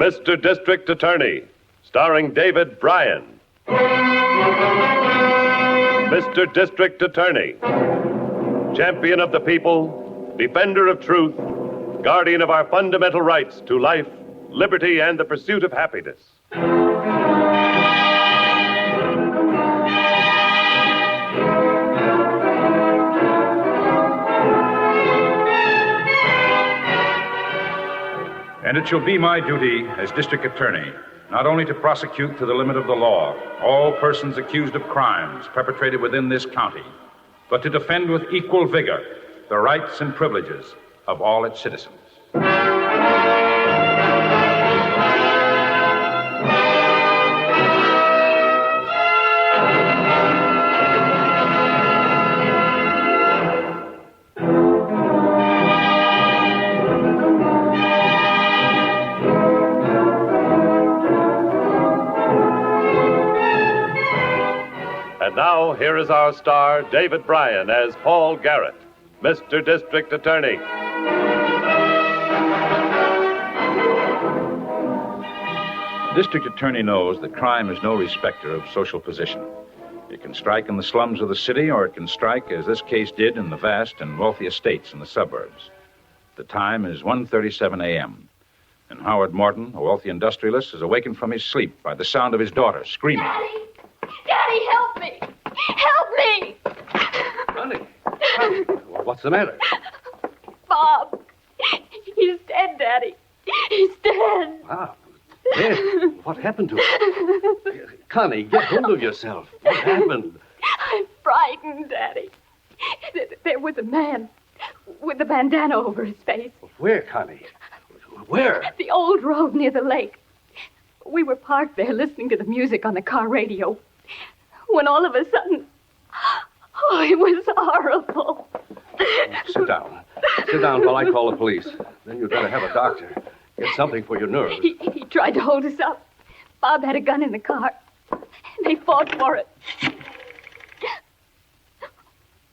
Mr. District Attorney, starring David Bryan. Mr. District Attorney, champion of the people, defender of truth, guardian of our fundamental rights to life, liberty, and the pursuit of happiness. And it shall be my duty as district attorney not only to prosecute to the limit of the law all persons accused of crimes perpetrated within this county, but to defend with equal vigor the rights and privileges of all its citizens. And now, here is our star, David Bryan, as Paul Garrett, Mr. District Attorney. The district attorney knows that crime is no respecter of social position. It can strike in the slums of the city, or it can strike, as this case did, in the vast and wealthy estates in the suburbs. The time is 1:37 a.m., and Howard Morton, a wealthy industrialist, is awakened from his sleep by the sound of his daughter screaming. Daddy! Daddy, help me! Help me! Honey, what's the matter? Bob. He's dead, Daddy. He's dead. Wow. Dead? What happened to him? Connie, get hold of yourself. What happened? I'm frightened, Daddy. There was a man with a bandana over his face. Where, Connie? Where? The old road near the lake. We were parked there listening to the music on the car radio. When all of a sudden... Oh, it was horrible. Sit down. Sit down while I call the police. Then you'd better have a doctor. Get something for your nerves. He tried to hold us up. Bob had a gun in the car. They fought for it.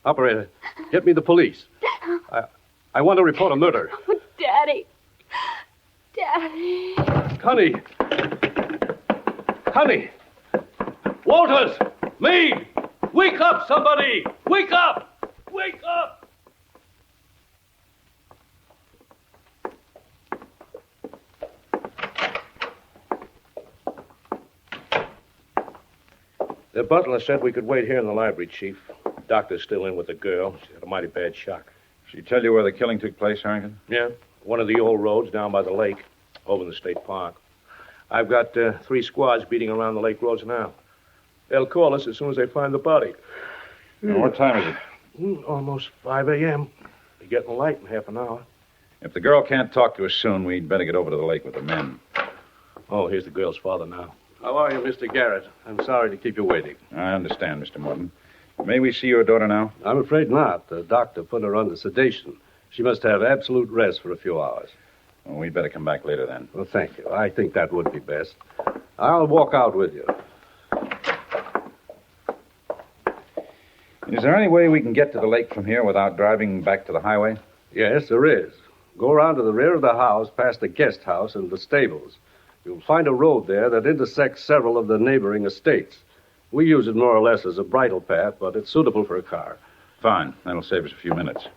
Operator, get me the police. I want to report a murder. Oh, Daddy. Daddy. Connie! Connie! Walters! Meade! Wake up, somebody! Wake up! Wake up! The butler said we could wait here in the library, Chief. Doctor's still in with the girl. She had a mighty bad shock. She tell you where the killing took place, Harrington? Yeah, one of the old roads down by the lake, over in the state park. I've got 3 squads beating around the lake roads now. They'll call us as soon as they find the body. Now, what time is it? Almost 5 a.m. Be getting light in half an hour. If the girl can't talk to us soon, we'd better get over to the lake with the men. Oh, here's the girl's father now. How are you, Mr. Garrett? I'm sorry to keep you waiting. I understand, Mr. Morton. May we see your daughter now? I'm afraid not. The doctor put her under sedation. She must have absolute rest for a few hours. Well, we'd better come back later then. Well, thank you. I think that would be best. I'll walk out with you. Is there any way we can get to the lake from here without driving back to the highway? Yes, there is. Go around to the rear of the house, past the guest house and the stables. You'll find a road there that intersects several of the neighboring estates. We use it more or less as a bridle path, but it's suitable for a car. Fine. That'll save us a few minutes.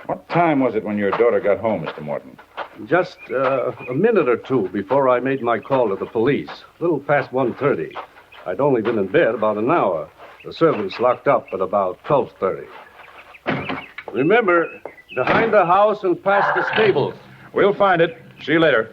What time was it when your daughter got home, Mr. Morton? Just a minute or two before I made my call to the police. A little past 1:30. I'd only been in bed about an hour. The servants locked up at about 12:30. Remember, behind the house and past the stables. We'll find it. See you later.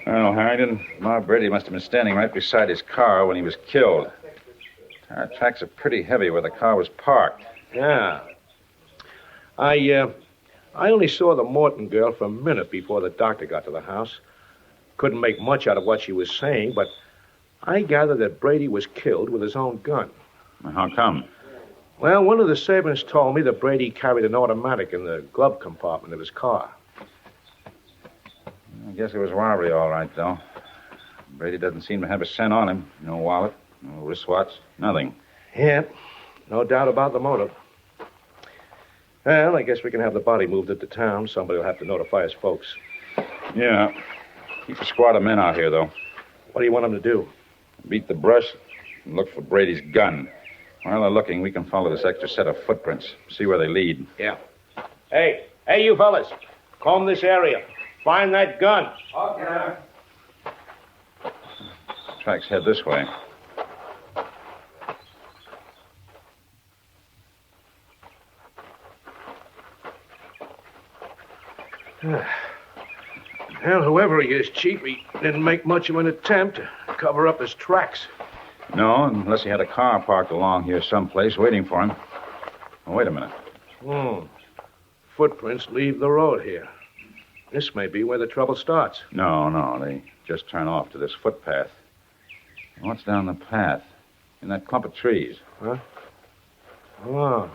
Well, Harrington, Ma Brady must have been standing right beside his car when he was killed. Tire tracks are pretty heavy where the car was parked. Yeah. I only saw the Morton girl for a minute before the doctor got to the house. Couldn't make much out of what she was saying, but I gathered that Brady was killed with his own gun. How come? Well, one of the servants told me that Brady carried an automatic in the glove compartment of his car. guess it was robbery, all right, though. Brady doesn't seem to have a cent on him. No wallet, no wristwatch, nothing. Yeah, no doubt about the motive. Well, I guess we can have the body moved into town. Somebody will have to notify his folks. Yeah. Keep a squad of men out here, though. What do you want them to do? Beat the brush and look for Brady's gun. While they're looking, we can follow this extra set of footprints, see where they lead. Yeah. Hey, you fellas. Comb this area. Find that gun. Okay. Tracks head this way. Well, whoever he is, Chief, he didn't make much of an attempt to cover up his tracks. No, unless he had a car parked along here someplace waiting for him. Oh, wait a minute. Footprints leave the road here. This may be where the trouble starts. No, they just turn off to this footpath. What's down the path? In that clump of trees. Huh? Oh.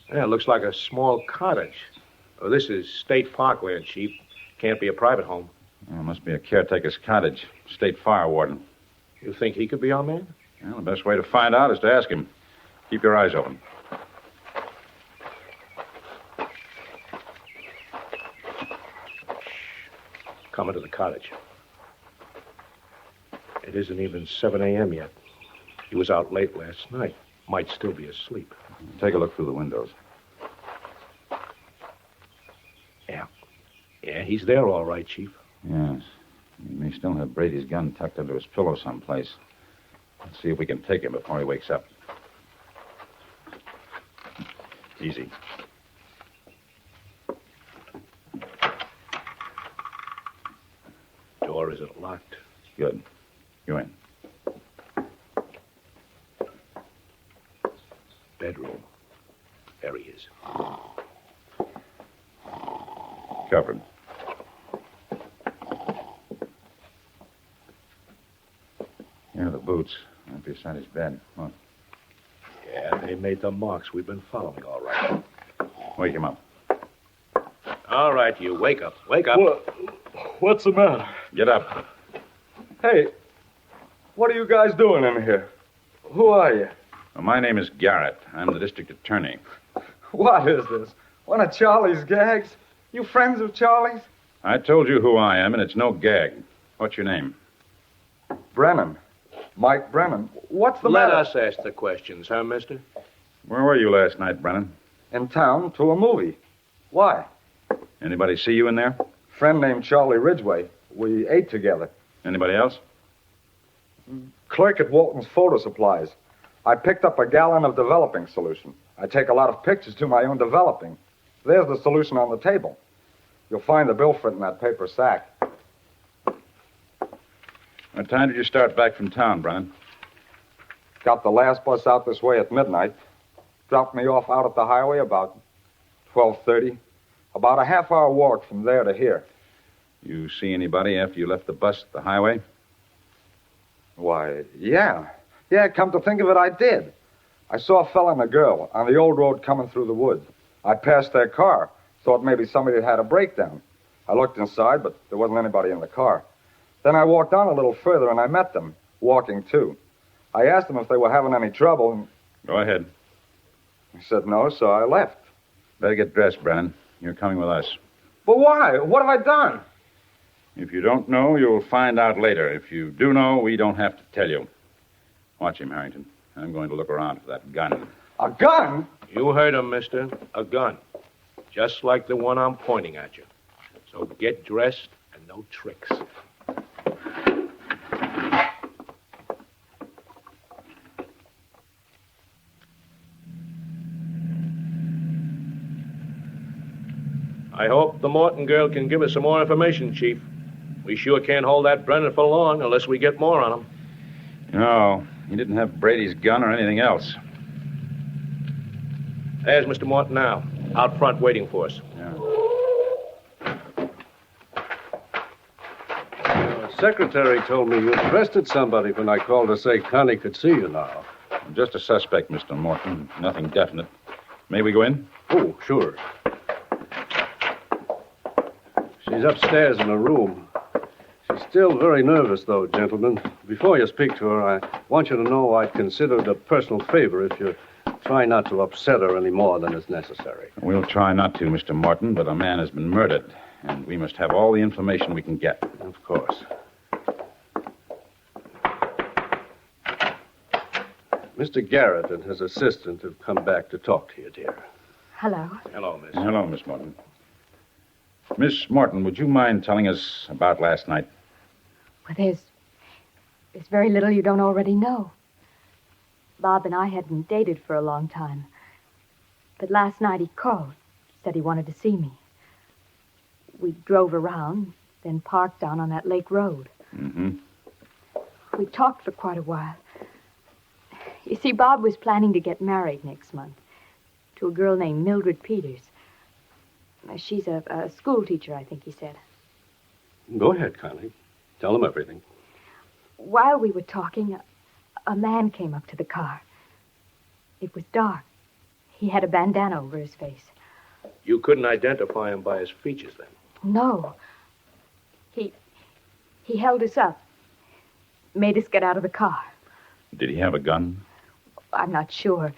Yeah, it looks like a small cottage. Oh, this is State Parkland, Chief. Can't be a private home. Well, it must be a caretaker's cottage. State fire warden. You think he could be our man? Well, the best way to find out is to ask him. Keep your eyes open. Come into the cottage. It isn't even 7 a.m. yet. He was out late last night. Might still be asleep. Take a look through the windows. Yeah, he's there all right, Chief. Yes. He may still have Brady's gun tucked under his pillow someplace. Let's see if we can take him before he wakes up. Easy. Door isn't locked. Good. You in. Bedroom. There he is. Covered. Here are the boots. Right beside his bed. Look. Yeah, they made the marks we've been following, all right. Wake him up. All right, you. Wake up. Wake up. What's the matter? Get up. Hey, what are you guys doing in here? Who are you? Well, my name is Garrett. I'm the district attorney. What is this? One of Charlie's gags? You friends of Charlie's? I told you who I am, and it's no gag. What's your name? Brennan. Mike Brennan. What's the Let matter? us ask the questions, huh, mister? Where were you last night, Brennan? In town to a movie. Why? Anybody see you in there? Friend named Charlie Ridgway. We ate together. Anybody else? Clerk at Walton's Photo Supplies. I picked up a gallon of developing solution. I take a lot of pictures to my own developing. There's the solution on the table. You'll find the bill for it in that paper sack. What time did you start back from town, Brennan? Got the last bus out this way at midnight. Dropped me off out at the highway about 12:30. About a half-hour walk from there to here. You see anybody after you left the bus at the highway? Why, yeah. Yeah, come to think of it, I did. I saw a fella and a girl on the old road coming through the woods. I passed their car. Thought maybe somebody had had a breakdown. I looked inside, but there wasn't anybody in the car. Then I walked on a little further, and I met them, walking too. I asked them if they were having any trouble, and Go ahead. they said no, so I left. Better get dressed, Brennan. You're coming with us. But why? What have I done? If you don't know, you'll find out later. If you do know, we don't have to tell you. Watch him, Harrington. I'm going to look around for that gun. A gun? You heard him, mister. A gun. Just like the one I'm pointing at you. So get dressed and no tricks. I hope the Morton girl can give us some more information, Chief. We sure can't hold that Brennan for long unless we get more on him. No, he didn't have Brady's gun or anything else. There's Mr. Morton now, out front waiting for us. Yeah. Secretary told me you arrested somebody when I called to say Connie could see you now. Just a suspect, Mr. Morton. Nothing definite. May we go in? Oh, sure. She's upstairs in a room. Still very nervous, though, gentlemen. Before you speak to her, I want you to know I'd consider it a personal favor if you try not to upset her any more than is necessary. We'll try not to, Mr. Morton, but a man has been murdered, and we must have all the information we can get. Of course. Mr. Garrett and his assistant have come back to talk to you, dear. Hello. Hello, Miss. Hello, Miss Morton. Miss Morton, would you mind telling us about last night? Well, there's very little you don't already know. Bob and I hadn't dated for a long time. But last night he called, said he wanted to see me. We drove around, then parked down on that lake road. Mm-hmm. We talked for quite a while. You see, Bob was planning to get married next month to a girl named Mildred Peters. She's a school teacher, I think he said. Go ahead, Connie. Tell them everything. While we were talking, a man came up to the car. It was dark. He had a bandana over his face. You couldn't identify him by his features, then? No. He held us up, made us get out of the car. Did he have a gun? I'm not sure.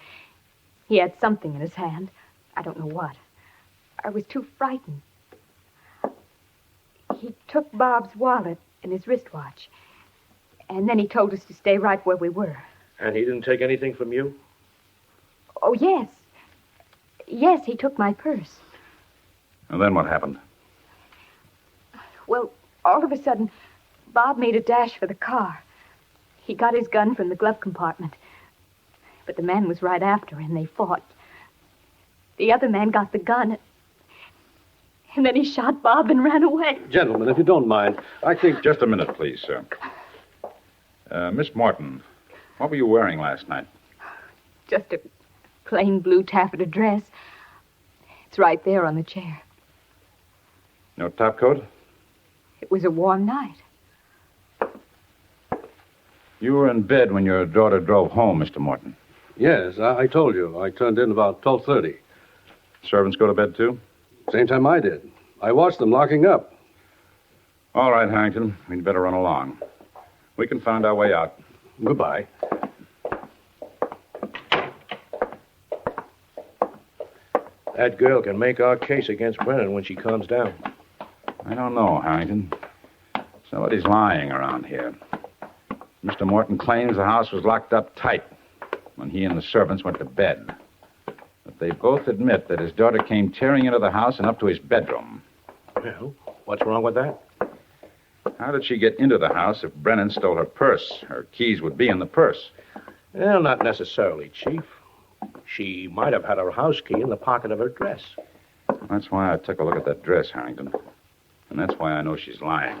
He had something in his hand. I don't know what. I was too frightened. He took Bob's wallet and his wristwatch. And then he told us to stay right where we were. And he didn't take anything from you? Oh, yes. Yes, he took my purse. And then what happened? Well, all of a sudden, Bob made a dash for the car. He got his gun from the glove compartment. But the man was right after him. They fought. The other man got the gun. And then he shot Bob and ran away. Gentlemen, if you don't mind, I think... Just a minute, please, sir. Miss Morton, what were you wearing last night? Just a plain blue taffeta dress. It's right there on the chair. No topcoat? It was a warm night. You were in bed when your daughter drove home, Mr. Morton. Yes, I told you. I turned in about 12:30. Servants go to bed, too? Same time I did. I watched them locking up. All right, Harrington. We'd better run along. We can find our way out. Goodbye. That girl can make our case against Brennan when she calms down. I don't know, Harrington. Somebody's lying around here. Mr. Morton claims the house was locked up tight when he and the servants went to bed. But they both admit that his daughter came tearing into the house and up to his bedroom. Well, what's wrong with that? How did she get into the house if Brennan stole her purse? Her keys would be in the purse. Well, not necessarily, Chief. She might have had her house key in the pocket of her dress. That's why I took a look at that dress, Harrington. And that's why I know she's lying.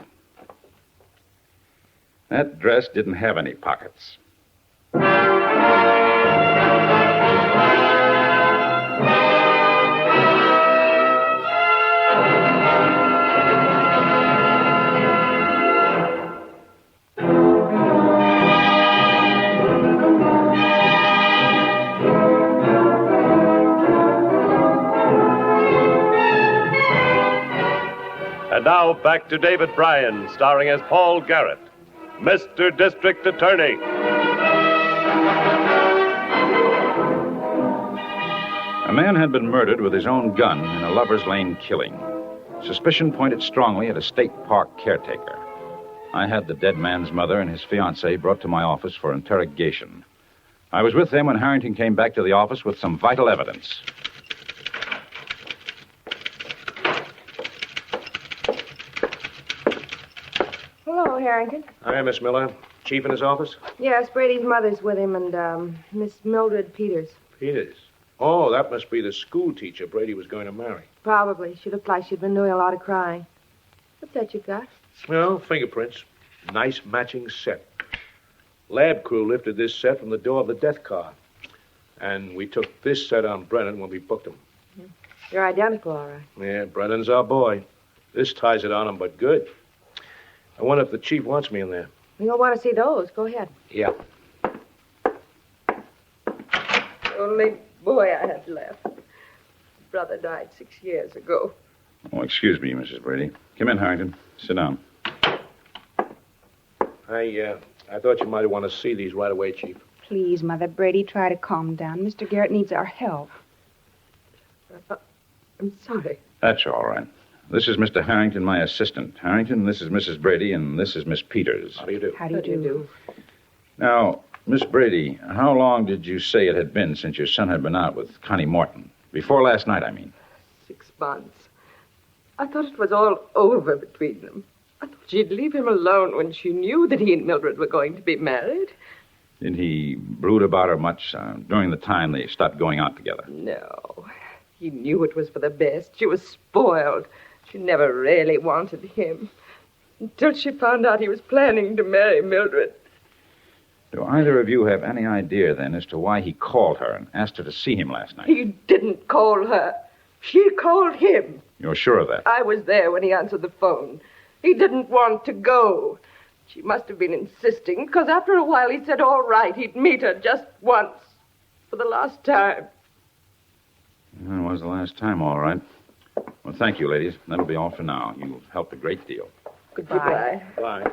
That dress didn't have any pockets. And now back to David Bryan, starring as Paul Garrett, Mr. District Attorney. A man had been murdered with his own gun in a Lover's Lane killing. Suspicion pointed strongly at a state park caretaker. I had the dead man's mother and his fiancée brought to my office for interrogation. I was with them when Harrington came back to the office with some vital evidence. Hello, Harrington. Hi, Miss Miller. Chief in his office? Yes, Brady's mother's with him and Miss Mildred Peters. Peters. Oh, that must be the school teacher Brady was going to marry. Probably. She looked like she'd been doing a lot of crying. What's that you got? Well, fingerprints. Nice matching set. Lab crew lifted this set from the door of the death car. And we took this set on Brennan when we booked him. You're identical, all right. Yeah, Brennan's our boy. This ties it on him, but good. I wonder if the chief wants me in there. You don't want to see those. Go ahead. Yeah. The only boy I had left. Brother died 6 years ago. Oh, excuse me, Mrs. Brady. Come in, Harrington. Sit down. I thought you might want to see these right away, Chief. Please, Mother Brady, try to calm down. Mr. Garrett needs our help. I'm sorry. That's all right. This is Mr. Harrington, my assistant. Harrington, this is Mrs. Brady, and this is Miss Peters. How do you do? How do you do? Now, Miss Brady, how long did you say it had been since your son had been out with Connie Morton? Before last night, I mean. 6 months. I thought it was all over between them. I thought she'd leave him alone when she knew that he and Mildred were going to be married. Did he brood about her much during the time they stopped going out together? No. He knew it was for the best. She was spoiled. She never really wanted him. Until she found out he was planning to marry Mildred. Do either of you have any idea, then, as to why he called her and asked her to see him last night? He didn't call her. She called him. You're sure of that? I was there when he answered the phone. He didn't want to go. She must have been insisting, because after a while he said all right, he'd meet her just once. For the last time. Well, it was the last time, all right. Well, thank you, ladies. That'll be all for now. You've helped a great deal. Goodbye. Bye.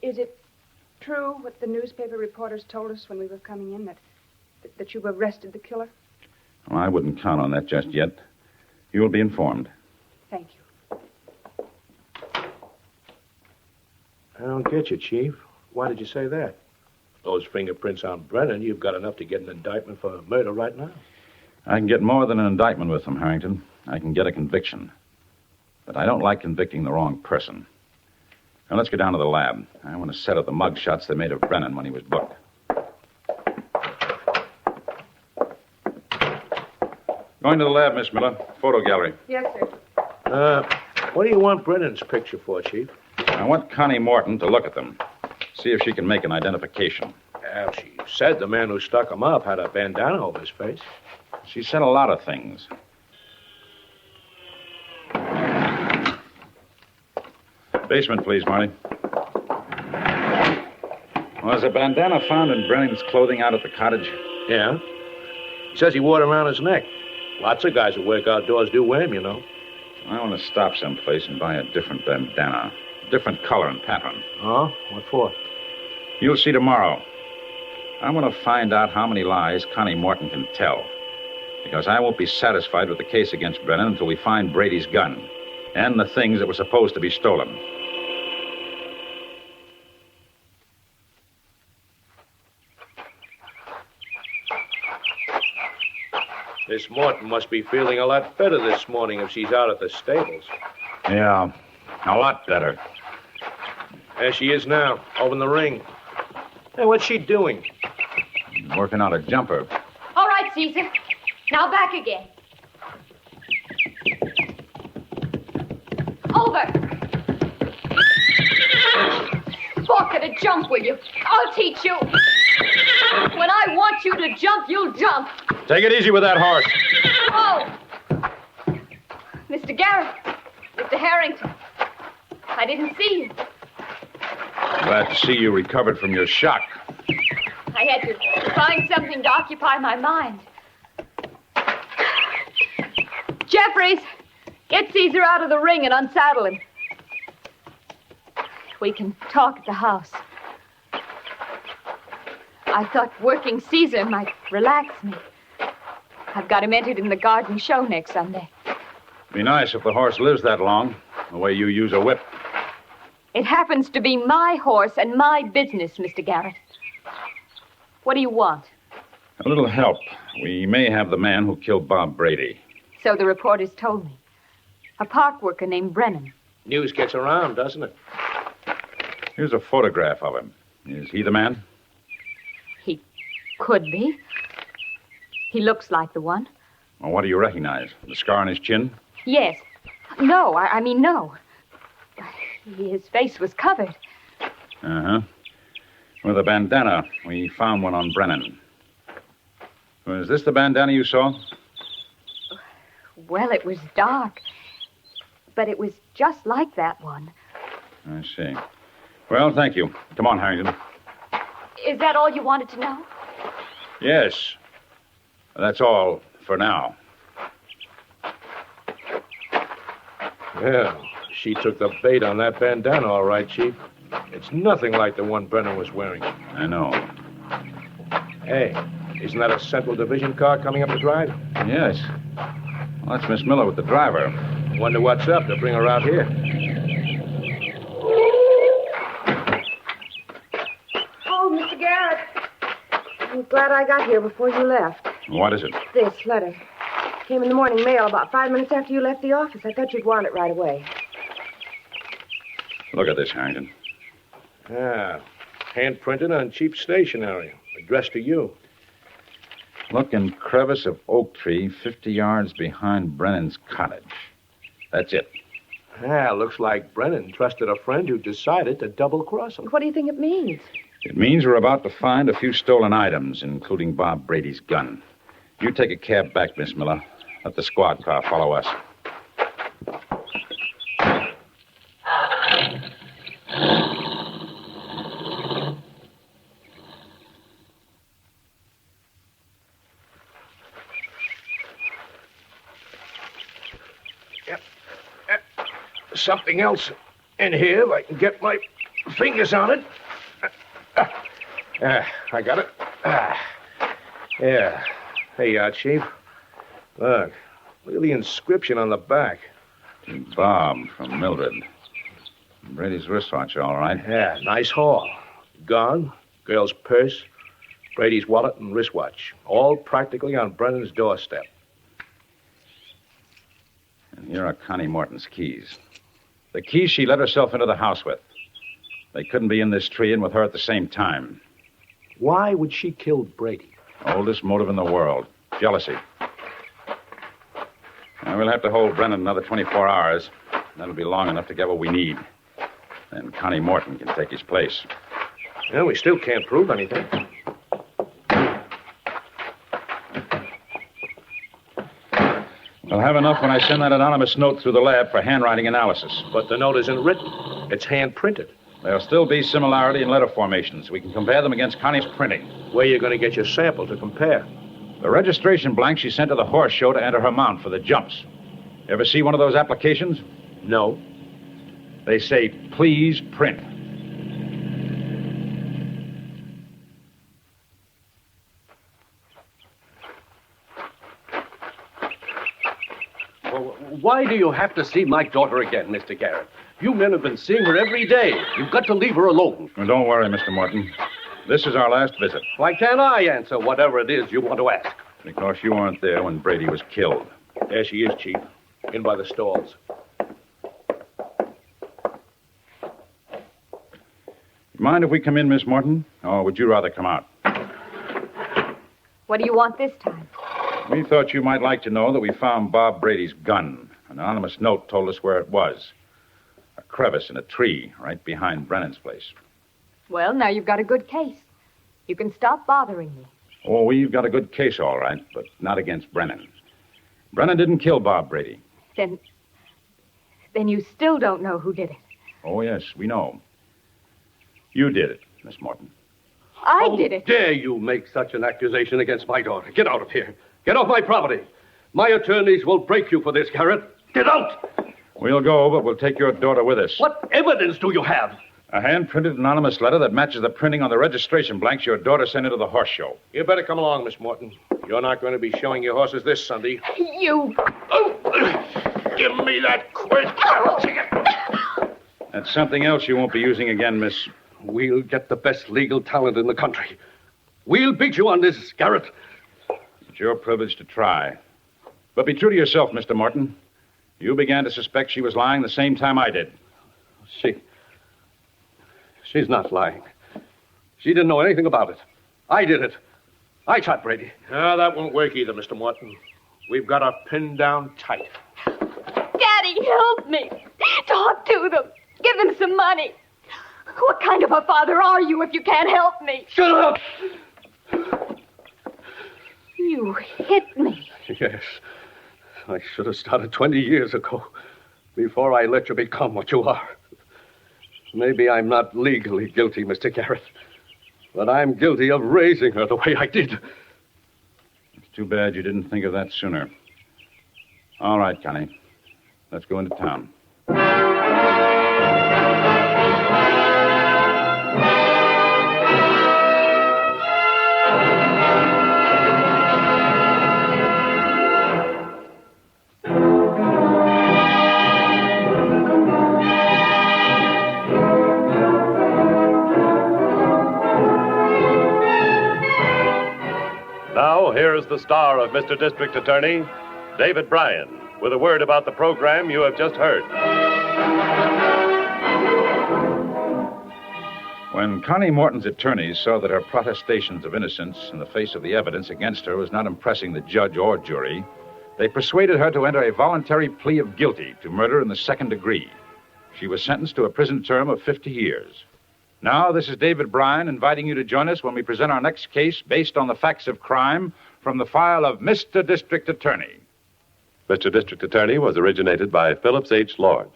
Is it true what the newspaper reporters told us when we were coming in, that you've arrested the killer? Well, I wouldn't count on that just yet. You will be informed. Thank you. I don't get you, Chief. Why did you say that? Those fingerprints on Brennan, you've got enough to get an indictment for murder right now. I can get more than an indictment with them, Harrington. I can get a conviction. But I don't like convicting the wrong person. Now, let's go down to the lab. I want to set up the mug shots they made of Brennan when he was booked. Going to the lab, Miss Miller. Photo gallery. Yes, sir. What do you want Brennan's picture for, Chief? I want Connie Morton to look at them. See if she can make an identification. She said the man who stuck him up had a bandana over his face. She said a lot of things. Basement, please, Marty. Was a bandana found in Brennan's clothing out at the cottage? Yeah. He says he wore it around his neck. Lots of guys who work outdoors do wear him, you know. I want to stop someplace and buy a different bandana. Different color and pattern. Oh? What for? You'll see tomorrow. I want to find out how many lies Connie Morton can tell. Because I won't be satisfied with the case against Brennan until we find Brady's gun and the things that were supposed to be stolen. Miss Morton must be feeling a lot better this morning if she's out at the stables. Yeah, a lot better. There she is now, over in the ring. Hey, what's she doing? Working out a jumper. All right, Caesar. Now back again. Over. Walk at a jump, will you? I'll teach you. When I want you to jump, you'll jump. Take it easy with that horse. Oh. Mr. Garrett. Mr. Harrington. I didn't see you. Glad to see you recovered from your shock. I had to find something to occupy my mind. Jeffries, get Caesar out of the ring and unsaddle him. We can talk at the house. I thought working Caesar might relax me. I've got him entered in the garden show next Sunday. Be nice if the horse lives that long, the way you use a whip. It happens to be my horse and my business, Mr. Garrett. What do you want? A little help. We may have the man who killed Bob Brady. So the reporters told me. A park worker named Brennan. News gets around, doesn't it? Here's a photograph of him. Is he the man? He could be. He looks like the one. Well, what do you recognize? The scar on his chin? Yes. No, I mean no. His face was covered. Uh-huh. With a bandana. We found one on Brennan. Was this the bandana you saw? Well, it was dark. But it was just like that one. I see. Well, thank you. Come on, Harrington. Is that all you wanted to know? Yes. That's all for now. Well, She took the bait on that bandana, all right, Chief. It's nothing like the one Brennan was wearing. I know. Hey, isn't that a Central Division car coming up the drive? Yes. Well, that's Miss Miller with the driver. Wonder what's up to bring her out here. Oh, Mr. Garrett. I'm glad I got here before you left. What is it? This letter. Came in the morning mail about 5 minutes after you left the office. I thought you'd want it right away. Look at this, Harrington. Ah, hand-printed on cheap stationery. Addressed to you. Look in crevice of oak tree 50 yards behind Brennan's cottage. That's it. Ah, looks like Brennan trusted a friend who decided to double-cross him. What do you think it means? It means we're about to find a few stolen items, including Bob Brady's gun. You take a cab back, Miss Miller. Let the squad car follow us. Something else in here if I can get my fingers on it. I got it. Yeah. Hey, Chief. Look at the inscription on the back. To Bob from Mildred. Brady's wristwatch, all right. Yeah, nice haul. Gun, girl's purse, Brady's wallet and wristwatch. All practically on Brennan's doorstep. And here are Connie Morton's keys. The keys she let herself into the house with. They couldn't be in this tree and with her at the same time. Why would she kill Brady? Oldest motive in the world. Jealousy. And we'll have to hold Brennan another 24 hours. That'll be long enough to get what we need. Then Connie Morton can take his place. Well, we still can't prove anything. We'll have enough when I send that anonymous note through the lab for handwriting analysis. But the note isn't written. It's hand-printed. There'll still be similarity in letter formations. We can compare them against Connie's printing. Where are you going to get your sample to compare? The registration blank she sent to the horse show to enter her mount for the jumps. Ever see one of those applications? No. They say, please print. Why do you have to see my daughter again, Mr. Garrett? You men have been seeing her every day. You've got to leave her alone. Well, don't worry, Mr. Morton. This is our last visit. Why can't I answer whatever it is you want to ask? Because you weren't there when Brady was killed. There she is, Chief. In by the stalls. Mind if we come in, Miss Morton? Or would you rather come out? What do you want this time? We thought you might like to know that we found Bob Brady's gun. An anonymous note told us where it was. A crevice in a tree right behind Brennan's place. Well, now you've got a good case. You can stop bothering me. Oh, we've got a good case, all right, but not against Brennan. Brennan didn't kill Bob Brady. Then you still don't know who did it. Oh, yes, we know. You did it, Miss Morton. I did it. How dare you make such an accusation against my daughter? Get out of here. Get off my property. My attorneys will break you for this, Garrett. Get out! We'll go, but we'll take your daughter with us. What evidence do you have? A hand-printed anonymous letter that matches the printing on the registration blanks your daughter sent into the horse show. You better come along, Miss Morton. You're not going to be showing your horses this Sunday. You. Oh, give me that quirt. That's something else you won't be using again, Miss. We'll get the best legal talent in the country. We'll beat you on this, Garrett. It's your privilege to try. But be true to yourself, Mr. Morton. You began to suspect she was lying the same time I did. She's not lying. She didn't know anything about it. I did it. I shot Brady. No, that won't work either, Mr. Morton. We've got her pinned down tight. Daddy, help me. Talk to them. Give them some money. What kind of a father are you if you can't help me? Shut up! You hit me. Yes. I should have started 20 years ago, before I let you become what you are. Maybe I'm not legally guilty, Mr. Garrett, but I'm guilty of raising her the way I did. It's too bad you didn't think of that sooner. All right, Connie. Let's go into town. here's the star of Mr. District Attorney, David Bryan, with a word about the program you have just heard. When Connie Morton's attorneys saw that her protestations of innocence in the face of the evidence against her was not impressing the judge or jury, they persuaded her to enter a voluntary plea of guilty to murder in the second degree. She was sentenced to a prison term of 50 years. Now, this is David Bryan inviting you to join us when we present our next case based on the facts of crime from the file of Mr. District Attorney. Mr. District Attorney was originated by Phillips H. Lord.